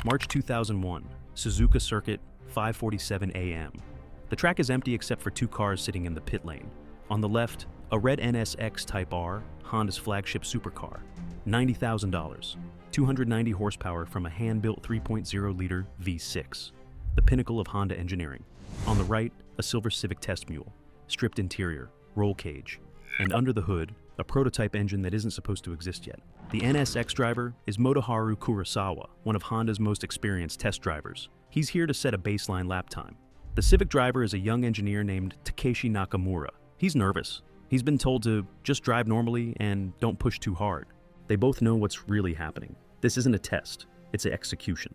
March 2001, Suzuka Circuit, 5:47 a.m. The track is empty except for two cars sitting in the pit lane. On the left, a red NSX Type R, Honda's flagship supercar. $90,000, 290 horsepower from a hand-built 3.0-liter V6, the pinnacle of Honda engineering. On the right, a silver Civic test mule, stripped interior, roll cage, and under the hood, a prototype engine that isn't supposed to exist yet. The NSX driver is Motoharu Kurosawa, one of Honda's most experienced test drivers. He's here to set a baseline lap time. The Civic driver is a young engineer named Takeshi Nakamura. He's nervous. He's been told to just drive normally and don't push too hard. They both know what's really happening. This isn't a test, it's an execution.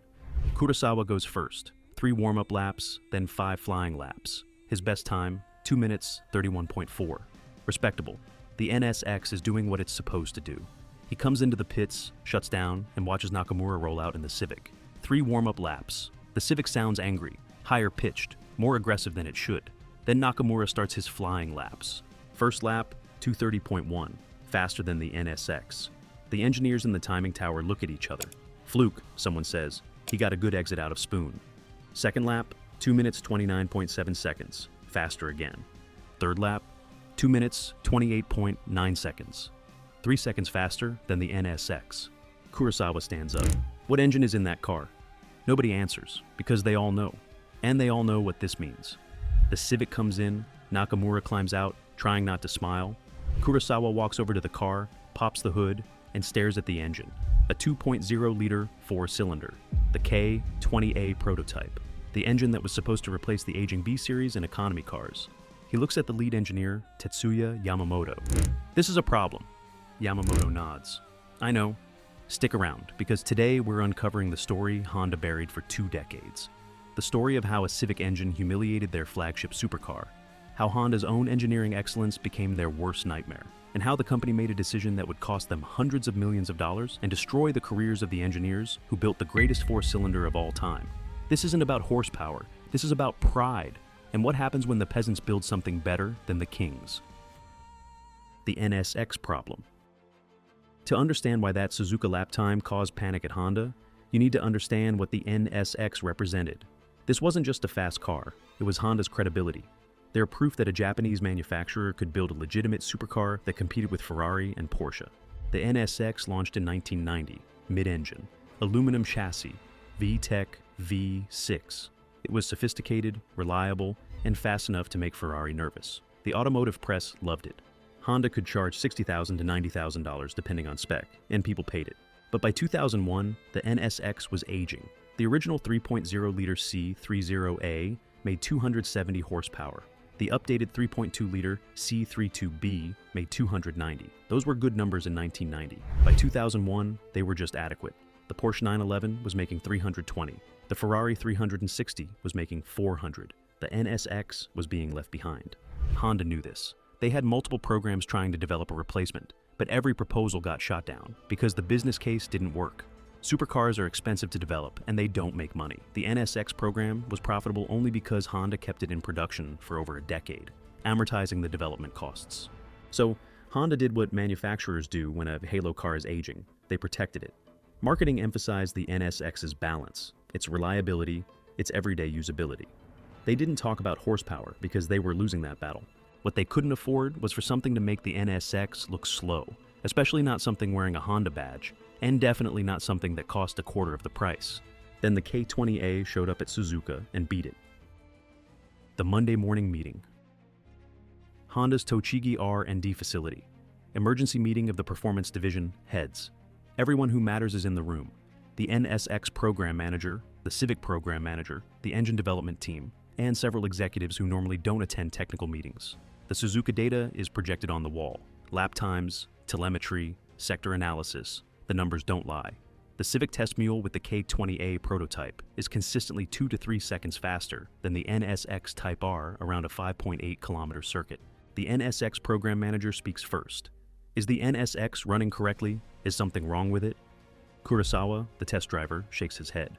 Kurosawa goes first, 3 warm-up laps, then 5 flying laps. His best time, 2 minutes, 31.4. Respectable. The NSX is doing what it's supposed to do. He comes into the pits, shuts down, and watches Nakamura roll out in the Civic. 3 warm-up laps. The Civic sounds angry, higher pitched, more aggressive than it should. Then Nakamura starts his flying laps. First lap, 2:30.1, faster than the NSX. The engineers in the timing tower look at each other. Fluke, someone says. He got a good exit out of Spoon. Second lap, 2 minutes 29.7 seconds, faster again. Third lap, 2 minutes 28.9 seconds, 3 seconds faster than the NSX. Kurosawa stands up. What engine is in that car? Nobody answers, because they all know. And they all know what this means. The Civic comes in, Nakamura climbs out, trying not to smile. Kurosawa walks over to the car, pops the hood, and stares at the engine. A 2.0-liter 4-cylinder, the K20A prototype, the engine that was supposed to replace the aging B-Series and economy cars. He looks at the lead engineer, Tetsuya Yamamoto. This is a problem. Yamamoto nods. I know. Stick around, because today we're uncovering the story Honda buried for 2 decades. The story of how a Civic engine humiliated their flagship supercar, how Honda's own engineering excellence became their worst nightmare, and how the company made a decision that would cost them hundreds of millions of dollars and destroy the careers of the engineers who built the greatest 4-cylinder of all time. This isn't about horsepower, this is about pride, and what happens when the peasants build something better than the kings. The NSX problem. To understand why that Suzuka lap time caused panic at Honda, you need to understand what the NSX represented. This wasn't just a fast car, it was Honda's credibility. They're proof that a Japanese manufacturer could build a legitimate supercar that competed with Ferrari and Porsche. The NSX launched in 1990, mid-engine, aluminum chassis, VTEC V6. It was sophisticated, reliable, and fast enough to make Ferrari nervous. The automotive press loved it. Honda could charge $60,000 to $90,000 depending on spec, and people paid it. But by 2001, the NSX was aging. The original 3.0-liter C30A made 270 horsepower. The updated 3.2-liter C32B made 290. Those were good numbers in 1990. By 2001, they were just adequate. The Porsche 911 was making 320. The Ferrari 360 was making 400. The NSX was being left behind. Honda knew this. They had multiple programs trying to develop a replacement, but every proposal got shot down because the business case didn't work. Supercars are expensive to develop, and they don't make money. The NSX program was profitable only because Honda kept it in production for over a decade, amortizing the development costs. So, Honda did what manufacturers do when a halo car is aging. They protected it. Marketing emphasized the NSX's balance, its reliability, its everyday usability. They didn't talk about horsepower because they were losing that battle. What they couldn't afford was for something to make the NSX look slow, especially not something wearing a Honda badge, and definitely not something that cost a quarter of the price. Then the K20A showed up at Suzuka and beat it. The Monday morning meeting. Honda's Tochigi R&D facility. Emergency meeting of the performance division heads. Everyone who matters is in the room. The NSX program manager, the Civic program manager, the engine development team, and several executives who normally don't attend technical meetings. The Suzuka data is projected on the wall. Lap times, telemetry, sector analysis. The numbers don't lie. The Civic test mule with the K20A prototype is consistently 2 to 3 seconds faster than the NSX Type R around a 5.8-kilometer circuit. The NSX program manager speaks first. Is the NSX running correctly? Is something wrong with it? Kurosawa, the test driver, shakes his head.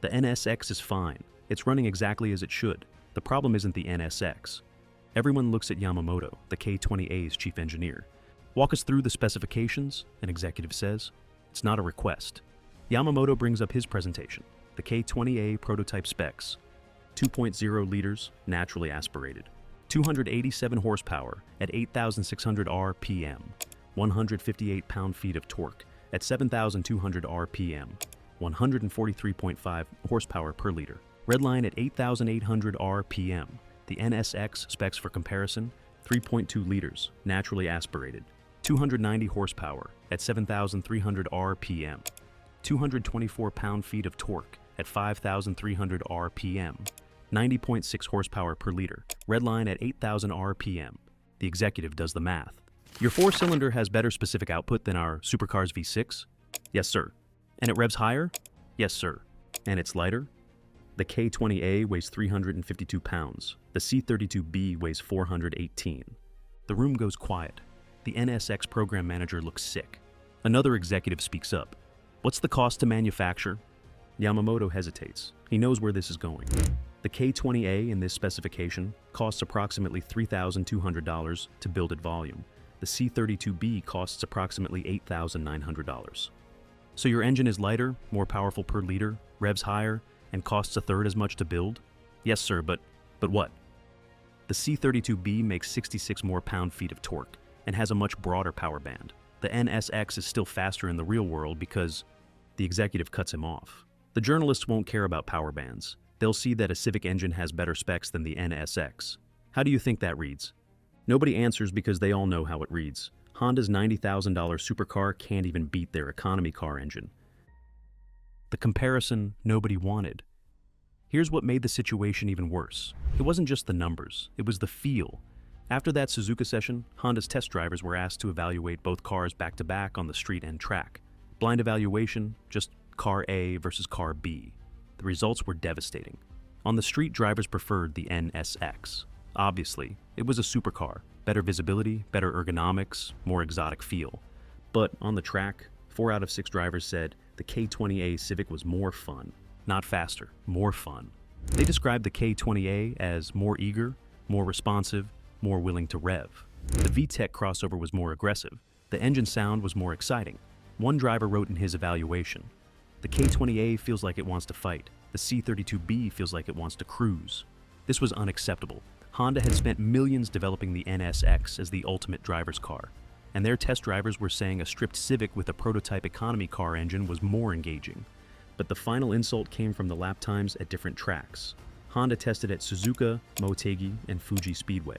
The NSX is fine. It's running exactly as it should. The problem isn't the NSX. Everyone looks at Yamamoto, the K20A's chief engineer. Walk us through the specifications, an executive says. It's not a request. Yamamoto brings up his presentation. The K20A prototype specs: 2.0 liters, naturally aspirated, 287 horsepower at 8,600 RPM, 158 pound-feet of torque at 7,200 RPM, 143.5 horsepower per liter. Redline at 8,800 RPM. The NSX specs for comparison: 3.2 liters, naturally aspirated, 290 horsepower at 7,300 RPM, 224 pound-feet of torque at 5,300 RPM, 90.6 horsepower per liter. Redline at 8,000 RPM. The executive does the math. Your four-cylinder has better specific output than our supercar's V6? Yes, sir. And it revs higher? Yes, sir. And it's lighter? The K20A weighs 352 pounds. The C32B weighs 418. The room goes quiet. The NSX program manager looks sick. Another executive speaks up. What's the cost to manufacture? Yamamoto hesitates. He knows where this is going. The K20A in this specification costs approximately $3,200 to build at volume. The C32B costs approximately $8,900. So your engine is lighter, more powerful per liter, revs higher, and costs a third as much to build? Yes, sir, but what? The C32B makes 66 more pound-feet of torque and has a much broader power band. The NSX is still faster in the real world because the executive cuts him off. The journalists won't care about power bands. They'll see that a Civic engine has better specs than the NSX. How do you think that reads? Nobody answers because they all know how it reads. Honda's $90,000 supercar can't even beat their economy car engine. The comparison nobody wanted. Here's what made the situation even worse. It wasn't just the numbers, it was the feel. After that Suzuka session, Honda's test drivers were asked to evaluate both cars back-to-back on the street and track. Blind evaluation, just car A versus car B. The results were devastating. On the street, drivers preferred the NSX. Obviously, it was a supercar, better visibility, better ergonomics, more exotic feel. But on the track, 4 out of 6 drivers said the K20A Civic was more fun. Not faster, more fun. They described the K20A as more eager, more responsive, more willing to rev. The VTEC crossover was more aggressive. The engine sound was more exciting. One driver wrote in his evaluation, "The K20A feels like it wants to fight. The C32B feels like it wants to cruise." This was unacceptable. Honda had spent millions developing the NSX as the ultimate driver's car, and their test drivers were saying a stripped Civic with a prototype economy car engine was more engaging. But the final insult came from the lap times at different tracks. Honda tested at Suzuka, Motegi, and Fuji Speedway.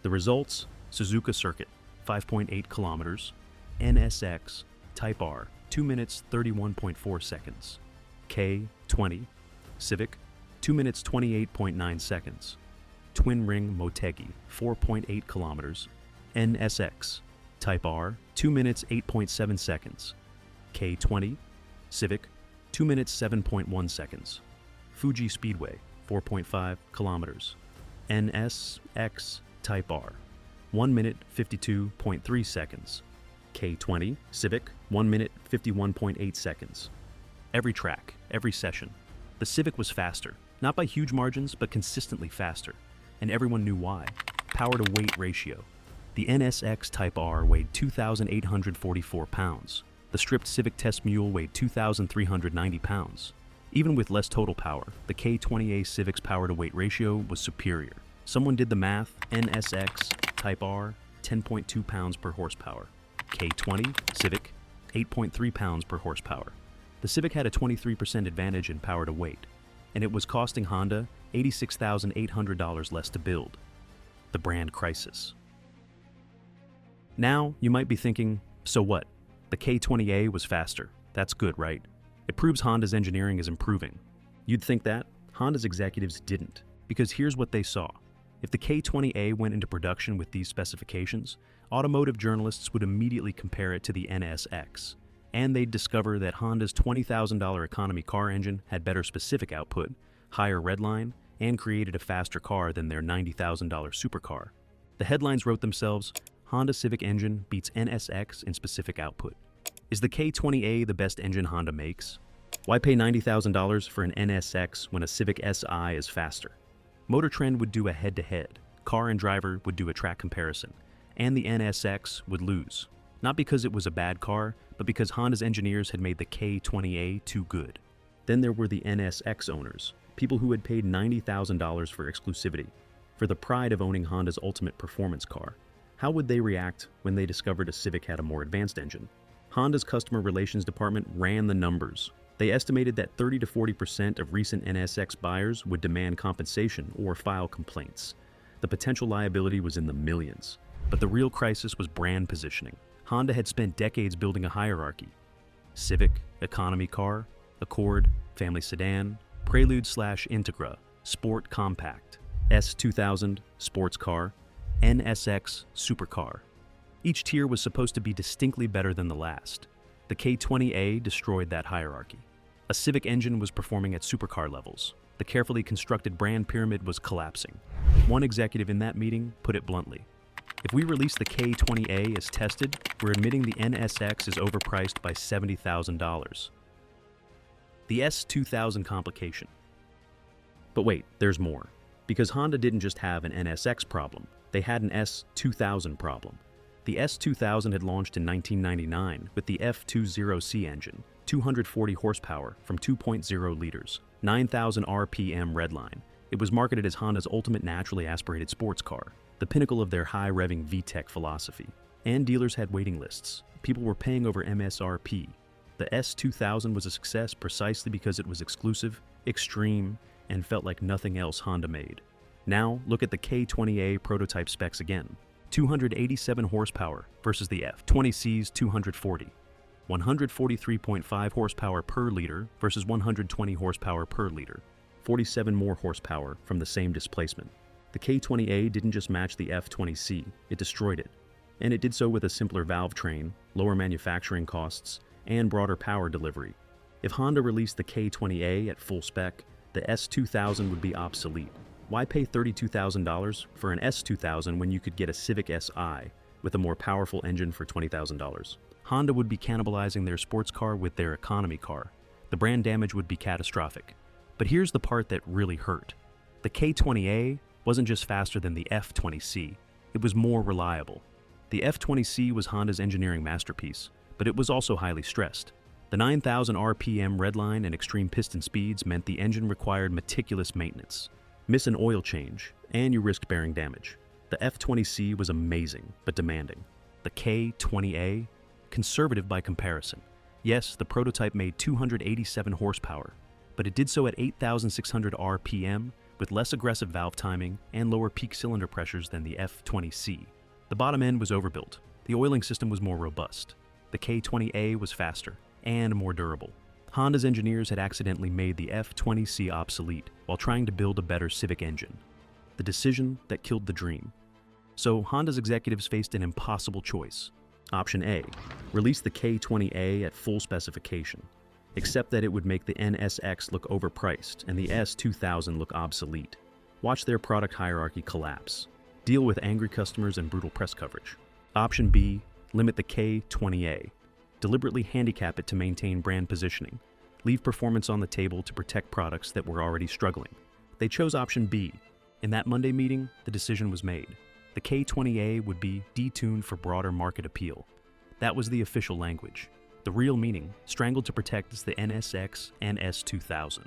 The results: Suzuka Circuit, 5.8 kilometers, NSX, Type R, 2 minutes 31.4 seconds, K20, Civic, 2 minutes 28.9 seconds, Twin Ring Motegi, 4.8 kilometers, NSX, Type R, 2 minutes 8.7 seconds, K20, Civic, 2 minutes 7.1 seconds, Fuji Speedway, 4.5 kilometers, NSX, Type R, 1 minute 52.3 seconds, K20, Civic, 1 minute 51.8 seconds. Every track, every session. The Civic was faster, not by huge margins, but consistently faster. And everyone knew why. Power to weight ratio. The NSX Type R weighed 2,844 pounds. The stripped Civic Test Mule weighed 2,390 pounds. Even with less total power, the K20A Civic's power to weight ratio was superior. Someone did the math. NSX Type R, 10.2 pounds per horsepower. K20 Civic, 8.3 pounds per horsepower. The Civic had a 23% advantage in power to weight, and it was costing Honda $86,800 less to build. The brand crisis. Now, you might be thinking, so what? The K20A was faster. That's good, right? It proves Honda's engineering is improving. You'd think that. Honda's executives didn't, because here's what they saw. If the K20A went into production with these specifications, automotive journalists would immediately compare it to the NSX, and they'd discover that Honda's $20,000 economy car engine had better specific output, higher redline, and created a faster car than their $90,000 supercar. The headlines wrote themselves, "Honda Civic engine beats NSX in specific output." Is the K20A the best engine Honda makes? Why pay $90,000 for an NSX when a Civic Si is faster? Motor Trend would do a head-to-head, car and driver would do a track comparison, and the NSX would lose. Not because it was a bad car, but because Honda's engineers had made the K20A too good. Then there were the NSX owners, people who had paid $90,000 for exclusivity, for the pride of owning Honda's ultimate performance car. How would they react when they discovered a Civic had a more advanced engine? Honda's customer relations department ran the numbers. They estimated that 30 to 40% of recent NSX buyers would demand compensation or file complaints. The potential liability was in the millions. But the real crisis was brand positioning. Honda had spent decades building a hierarchy. Civic, economy car, Accord, family sedan, Prelude/Integra, sport compact, S2000, sports car, NSX, supercar. Each tier was supposed to be distinctly better than the last. The K20A destroyed that hierarchy. A Civic engine was performing at supercar levels. The carefully constructed brand pyramid was collapsing. One executive in that meeting put it bluntly: "If we release the K20A as tested, we're admitting the NSX is overpriced by $70,000. The S2000 complication." But wait, there's more. Because Honda didn't just have an NSX problem, they had an S2000 problem. The S2000 had launched in 1999 with the F20C engine, 240 horsepower from 2.0 liters, 9,000 RPM redline. It was marketed as Honda's ultimate naturally aspirated sports car, the pinnacle of their high-revving VTEC philosophy. And dealers had waiting lists. People were paying over MSRP. The S2000 was a success precisely because it was exclusive, extreme, and felt like nothing else Honda made. Now, look at the K20A prototype specs again. 287 horsepower versus the F20C's 240. 143.5 horsepower per liter versus 120 horsepower per liter. 47 more horsepower from the same displacement. The K20A didn't just match the F20C, it destroyed it. And it did so with a simpler valve train, lower manufacturing costs, and broader power delivery. If Honda released the K20A at full spec, the S2000 would be obsolete. Why pay $32,000 for an S2000 when you could get a Civic Si with a more powerful engine for $20,000? Honda would be cannibalizing their sports car with their economy car. The brand damage would be catastrophic. But here's the part that really hurt. The K20A wasn't just faster than the F20C, it was more reliable. The F20C was Honda's engineering masterpiece, but it was also highly stressed. The 9,000 RPM redline and extreme piston speeds meant the engine required meticulous maintenance. Miss an oil change, and you risked bearing damage. The F20C was amazing, but demanding. The K20A, conservative by comparison. Yes, the prototype made 287 horsepower, but it did so at 8,600 RPM with less aggressive valve timing and lower peak cylinder pressures than the F20C. The bottom end was overbuilt. The oiling system was more robust. The K20A was faster and more durable. Honda's engineers had accidentally made the F20C obsolete while trying to build a better Civic engine. The decision that killed the dream. So Honda's executives faced an impossible choice. Option A, release the K20A at full specification, except that it would make the NSX look overpriced and the S2000 look obsolete. Watch their product hierarchy collapse. Deal with angry customers and brutal press coverage. Option B, limit the K20A. Deliberately handicap it to maintain brand positioning. Leave performance on the table to protect products that were already struggling. They chose option B. In that Monday meeting, the decision was made. The K20A would be detuned for broader market appeal. That was the official language. The real meaning, strangled to protect, is the NSX and S2000.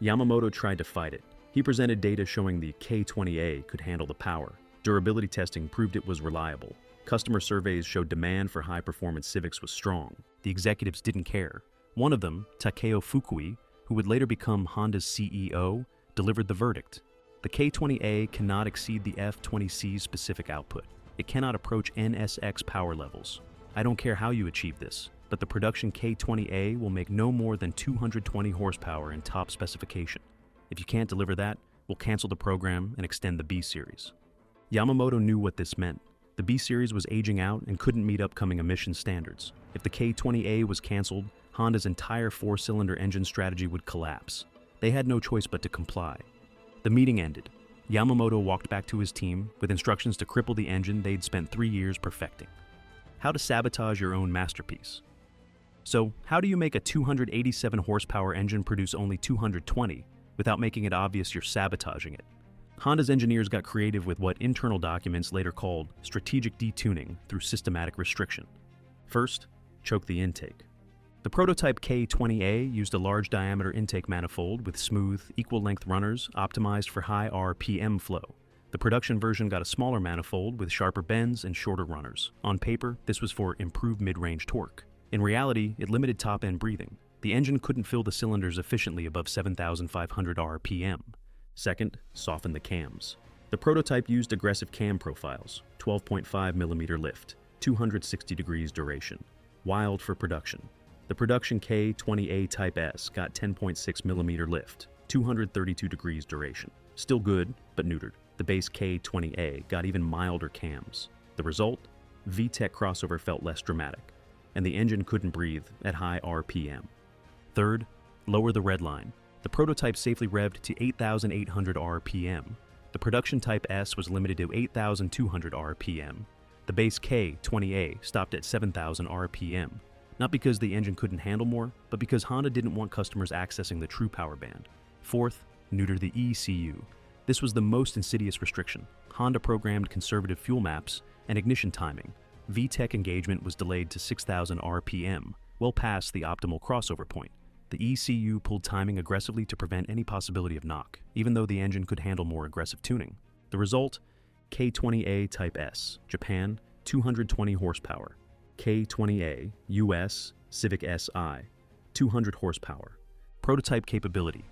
Yamamoto tried to fight it. He presented data showing the K20A could handle the power. Durability testing proved it was reliable. Customer surveys showed demand for high-performance Civics was strong. The executives didn't care. One of them, Takeo Fukui, who would later become Honda's CEO, delivered the verdict. The K20A cannot exceed the F20C's specific output. It cannot approach NSX power levels. I don't care how you achieve this, but the production K20A will make no more than 220 horsepower in top specification. If you can't deliver that, we'll cancel the program and extend the B series. Yamamoto knew what this meant. The B series was aging out and couldn't meet upcoming emission standards. If the K20A was canceled, Honda's entire four-cylinder engine strategy would collapse. They had no choice but to comply. The meeting ended. Yamamoto walked back to his team with instructions to cripple the engine they'd spent 3 years perfecting. How to sabotage your own masterpiece. So, how do you make a 287 horsepower engine produce only 220 without making it obvious you're sabotaging it? Honda's engineers got creative with what internal documents later called strategic detuning through systematic restriction. First, choke the intake. The prototype K20A used a large diameter intake manifold with smooth, equal-length runners optimized for high RPM flow. The production version got a smaller manifold with sharper bends and shorter runners. On paper, this was for improved mid-range torque. In reality, it limited top-end breathing. The engine couldn't fill the cylinders efficiently above 7,500 RPM. Second, soften the cams. The prototype used aggressive cam profiles, 12.5mm lift, 260 degrees duration, wild for production. The production K20A Type S got 10.6mm lift, 232 degrees duration. Still good, but neutered. The base K20A got even milder cams. The result? VTEC crossover felt less dramatic, and the engine couldn't breathe at high RPM. Third, lower the red line. The prototype safely revved to 8,800 RPM. The production Type S was limited to 8,200 RPM. The base K20A stopped at 7,000 RPM. Not because the engine couldn't handle more, but because Honda didn't want customers accessing the true power band. Fourth, neuter the ECU. This was the most insidious restriction. Honda programmed conservative fuel maps and ignition timing. VTEC engagement was delayed to 6,000 RPM, well past the optimal crossover point. The ECU pulled timing aggressively to prevent any possibility of knock, even though the engine could handle more aggressive tuning. The result? K20A Type S, Japan, 220 horsepower. K20A, US, Civic SI, 200 horsepower. Prototype capability,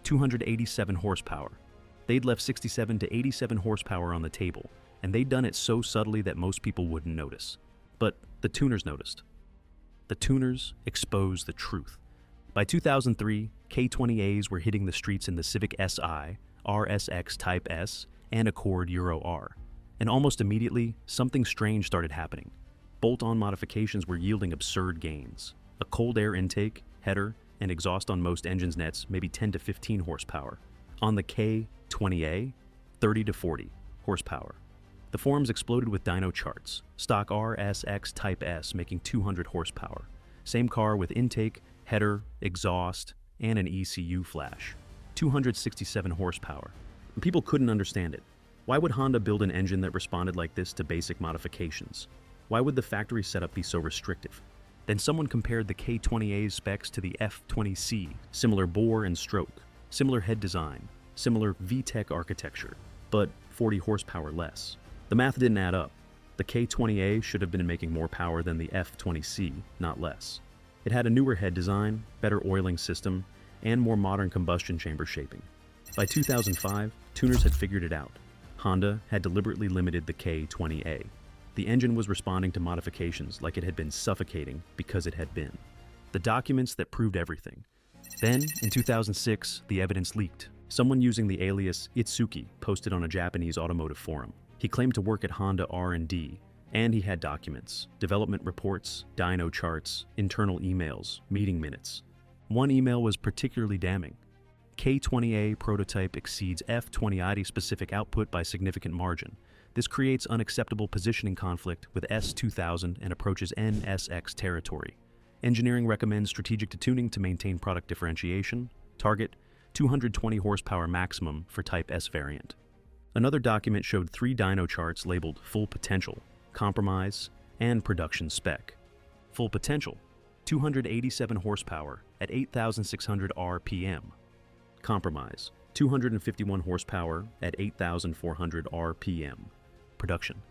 287 horsepower. They'd left 67 to 87 horsepower on the table, and they'd done it so subtly that most people wouldn't notice. But the tuners noticed. The tuners exposed the truth. By 2003, K20As were hitting the streets in the Civic SI, RSX Type S, and Accord Euro R. And almost immediately, something strange started happening. Bolt-on modifications were yielding absurd gains. A cold air intake, header, and exhaust on most engines nets, maybe 10 to 15 horsepower. On the K20A, 30 to 40 horsepower. The forums exploded with dyno charts. Stock RSX Type S making 200 horsepower. Same car with intake, header, exhaust, and an ECU flash. 267 horsepower. And people couldn't understand it. Why would Honda build an engine that responded like this to basic modifications? Why would the factory setup be so restrictive? Then someone compared the K20A's specs to the F20C, similar bore and stroke, similar head design, similar VTEC architecture, but 40 horsepower less. The math didn't add up. The K20A should have been making more power than the F20C, not less. It had a newer head design, better oiling system, and more modern combustion chamber shaping. By 2005, tuners had figured it out. Honda had deliberately limited the K20A. The engine was responding to modifications like it had been suffocating because it had been. The documents that proved everything. Then, in 2006, the evidence leaked. Someone using the alias Itsuki posted on a Japanese automotive forum. He claimed to work at Honda R&D, and he had documents, development reports, dyno charts, internal emails, meeting minutes. One email was particularly damning. K20A prototype exceeds F20ID specific output by significant margin. This creates unacceptable positioning conflict with S2000 and approaches NSX territory. Engineering recommends strategic detuning to maintain product differentiation. Target, 220 horsepower maximum for Type S variant. Another document showed 3 dyno charts labeled Full Potential, Compromise, and Production Spec. Full Potential, 287 horsepower at 8,600 RPM. Compromise, 251 horsepower at 8,400 RPM. Production.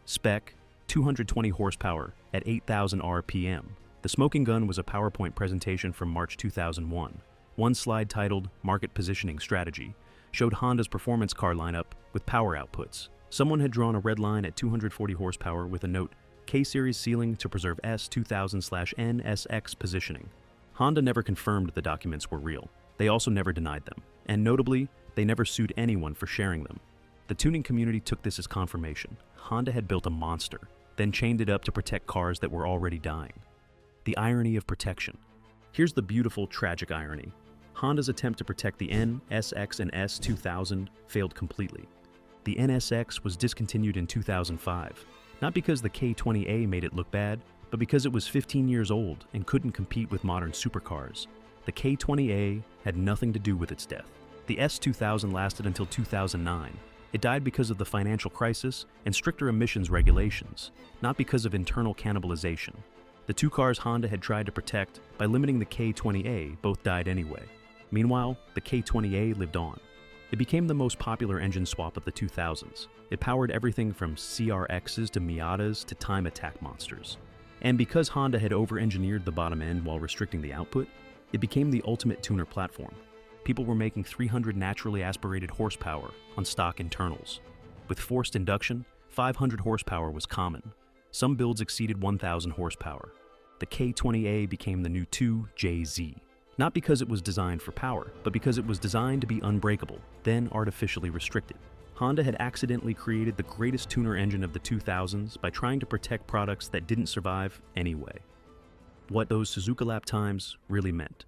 Spec, 220 horsepower at 8,000 RPM. The smoking gun was a PowerPoint presentation from March 2001. One slide titled Market Positioning Strategy showed Honda's performance car lineup with power outputs. Someone had drawn a red line at 240 horsepower with a note, K-Series ceiling to preserve S2000/NSX positioning. Honda never confirmed the documents were real. They also never denied them. And notably, they never sued anyone for sharing them. The tuning community took this as confirmation. Honda had built a monster, then chained it up to protect cars that were already dying. The irony of protection. Here's the beautiful, tragic irony. Honda's attempt to protect the NSX and S2000 failed completely. The NSX was discontinued in 2005, not because the K20A made it look bad, but because it was 15 years old and couldn't compete with modern supercars. The K20A had nothing to do with its death. The S2000 lasted until 2009. It died because of the financial crisis and stricter emissions regulations, not because of internal cannibalization. The two cars Honda had tried to protect by limiting the K20A both died anyway. Meanwhile, the K20A lived on. It became the most popular engine swap of the 2000s. It powered everything from CRXs to Miatas to time attack monsters. And because Honda had over-engineered the bottom end while restricting the output, it became the ultimate tuner platform. People were making 300 naturally aspirated horsepower on stock internals. With forced induction, 500 horsepower was common. Some builds exceeded 1,000 horsepower. The K20A became the new 2JZ. Not because it was designed for power, but because it was designed to be unbreakable, then artificially restricted. Honda had accidentally created the greatest tuner engine of the 2000s by trying to protect products that didn't survive anyway. What those Suzuka lap times really meant.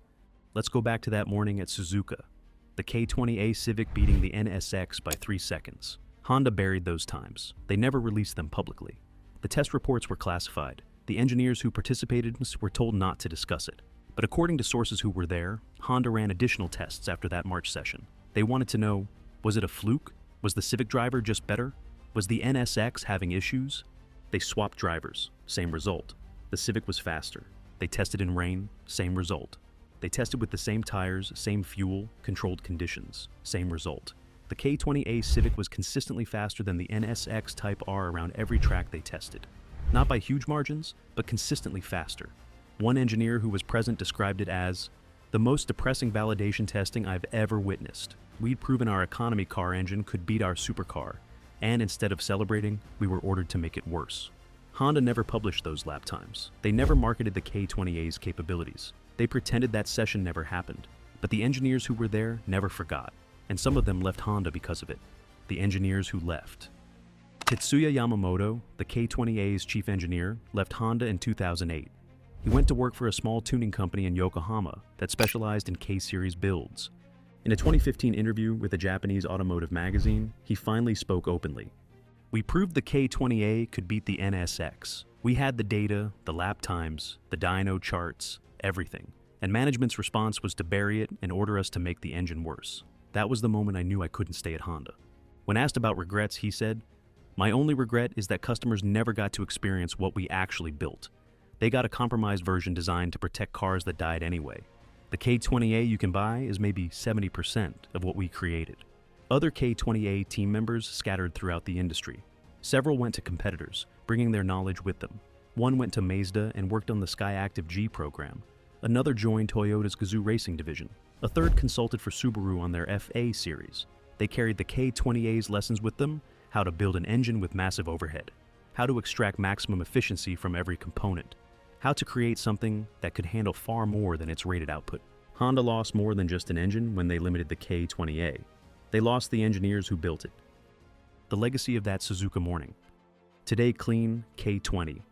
Let's go back to that morning at Suzuka. The K20A Civic beating the NSX by 3 seconds. Honda buried those times. They never released them publicly. The test reports were classified. The engineers who participated were told not to discuss it. But according to sources who were there, Honda ran additional tests after that March session. They wanted to know, was it a fluke? Was the Civic driver just better? Was the NSX having issues? They swapped drivers, same result. The Civic was faster. They tested in rain, same result. They tested with the same tires, same fuel, controlled conditions, same result. The K20A Civic was consistently faster than the NSX Type R around every track they tested. Not by huge margins, but consistently faster. One engineer who was present described it as the most depressing validation testing I've ever witnessed. We'd proven our economy car engine could beat our supercar, and instead of celebrating, we were ordered to make it worse. Honda never published those lap times. They never marketed the K20A's capabilities. They pretended that session never happened. But the engineers who were there never forgot, and some of them left Honda because of it. The engineers who left. Tetsuya Yamamoto, the K20A's chief engineer, left Honda in 2008. He went to work for a small tuning company in Yokohama that specialized in K-series builds. In a 2015 interview with a Japanese automotive magazine, he finally spoke openly. We proved the K20A could beat the NSX. We had the data, the lap times, the dyno charts, everything. And management's response was to bury it and order us to make the engine worse. That was the moment I knew I couldn't stay at Honda. When asked about regrets, he said, "My only regret is that customers never got to experience what we actually built. They got a compromised version designed to protect cars that died anyway. The K20A you can buy is maybe 70% of what we created." Other K20A team members scattered throughout the industry. Several went to competitors, bringing their knowledge with them. One went to Mazda and worked on the Skyactiv G program. Another joined Toyota's Gazoo Racing division. A third consulted for Subaru on their FA series. They carried the K20A's lessons with them: how to build an engine with massive overhead, how to extract maximum efficiency from every component, how to create something that could handle far more than its rated output. Honda lost more than just an engine when they limited the K20A. They lost the engineers who built it. The legacy of that Suzuka morning. Today clean K20.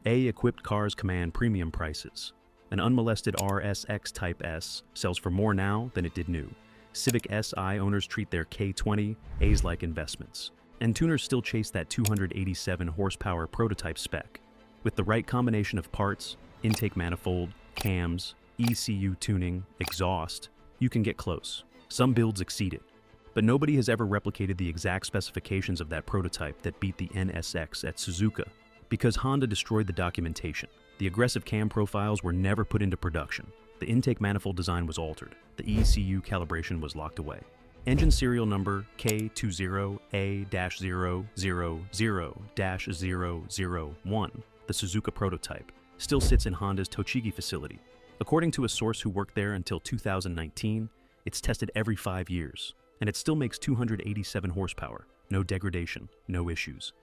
A-equipped cars command premium prices. An unmolested RSX Type S sells for more now than it did new. Civic Si owners treat their K20 A's like investments. And tuners still chase that 287 horsepower prototype spec. With the right combination of parts, intake manifold, cams, ECU tuning, exhaust, you can get close. Some builds exceed it. But nobody has ever replicated the exact specifications of that prototype that beat the NSX at Suzuka, because Honda destroyed the documentation. The aggressive cam profiles were never put into production. The intake manifold design was altered. The ECU calibration was locked away. Engine serial number K20A-000-001, the Suzuka prototype, still sits in Honda's Tochigi facility. According to a source who worked there until 2019, it's tested every 5 years, and it still makes 287 horsepower. No degradation, no issues.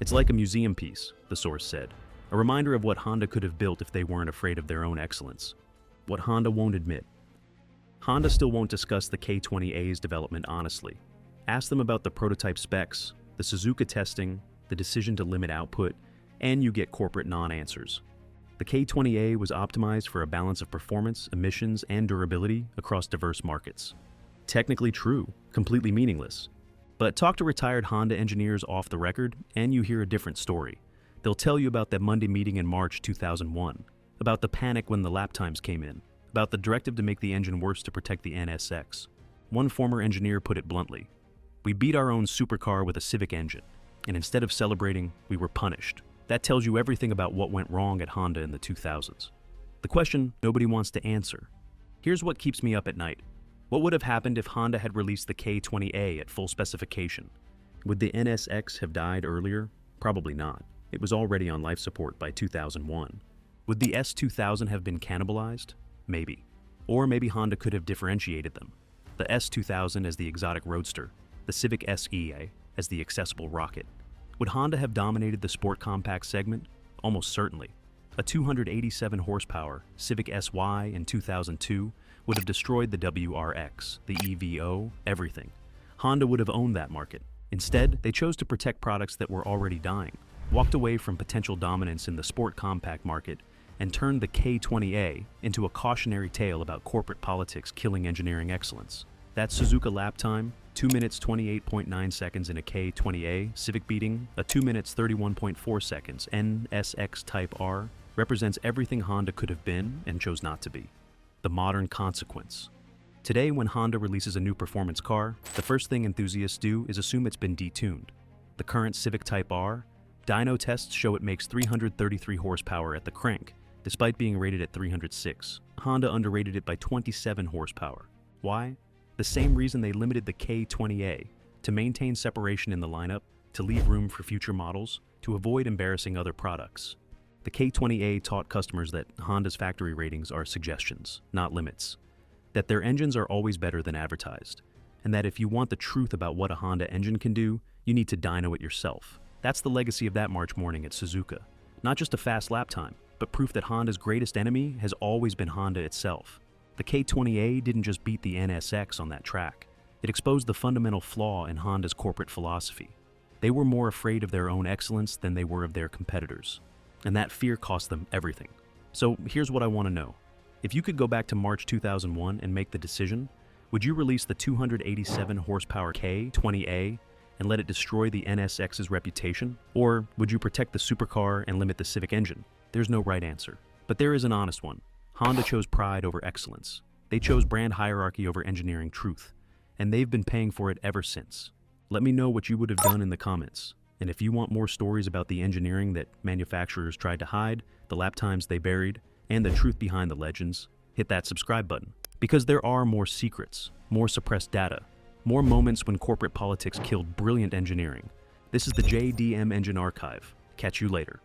It's like a museum piece, the source said, a reminder of what Honda could have built if they weren't afraid of their own excellence. What Honda won't admit. Honda still won't discuss the K20A's development honestly. Ask them about the prototype specs, the Suzuka testing, the decision to limit output, and you get corporate non-answers. The K20A was optimized for a balance of performance, emissions, and durability across diverse markets. Technically true, completely meaningless. But talk to retired Honda engineers off the record, and you hear a different story. They'll tell you about that Monday meeting in March 2001, about the panic when the lap times came in, about the directive to make the engine worse to protect the NSX. One former engineer put it bluntly, "We beat our own supercar with a Civic engine, and instead of celebrating, we were punished." That tells you everything about what went wrong at Honda in the 2000s. The question nobody wants to answer. Here's what keeps me up at night. What would have happened if Honda had released the K20A at full specification? Would the NSX have died earlier? Probably not. It was already on life support by 2001. Would the S2000 have been cannibalized? Maybe. Or maybe Honda could have differentiated them. The S2000 as the exotic roadster, the Civic SE as the accessible rocket. Would Honda have dominated the sport compact segment? Almost certainly. A 287 horsepower Civic SY in 2002 would have destroyed the WRX, the EVO, everything. Honda would have owned that market. Instead, they chose to protect products that were already dying, walked away from potential dominance in the sport compact market, and turned the K20A into a cautionary tale about corporate politics killing engineering excellence. That Suzuka lap time, 2 minutes 28.9 seconds in a K20A, Civic beating a 2 minutes 31.4 seconds NSX Type R, represents everything Honda could have been and chose not to be. The modern consequence. Today, when Honda releases a new performance car, the first thing enthusiasts do is assume it's been detuned. The current Civic Type R, dyno tests show it makes 333 horsepower at the crank, despite being rated at 306. Honda underrated it by 27 horsepower. Why? The same reason they limited the K20A, to maintain separation in the lineup, to leave room for future models, to avoid embarrassing other products. The K20A taught customers that Honda's factory ratings are suggestions, not limits, that their engines are always better than advertised, and that if you want the truth about what a Honda engine can do, you need to dyno it yourself. That's the legacy of that March morning at Suzuka. Not just a fast lap time, but proof that Honda's greatest enemy has always been Honda itself. The K20A didn't just beat the NSX on that track. It exposed the fundamental flaw in Honda's corporate philosophy. They were more afraid of their own excellence than they were of their competitors. And that fear cost them everything. So here's what I want to know. If you could go back to March 2001 and make the decision, would you release the 287 horsepower K20A and let it destroy the NSX's reputation? Or would you protect the supercar and limit the Civic engine? There's no right answer. But there is an honest one. Honda chose pride over excellence. They chose brand hierarchy over engineering truth. And they've been paying for it ever since. Let me know what you would have done in the comments. And if you want more stories about the engineering that manufacturers tried to hide, the lap times they buried, and the truth behind the legends, hit that subscribe button. Because there are more secrets, more suppressed data, more moments when corporate politics killed brilliant engineering. This is the JDM Engine Archive. Catch you later.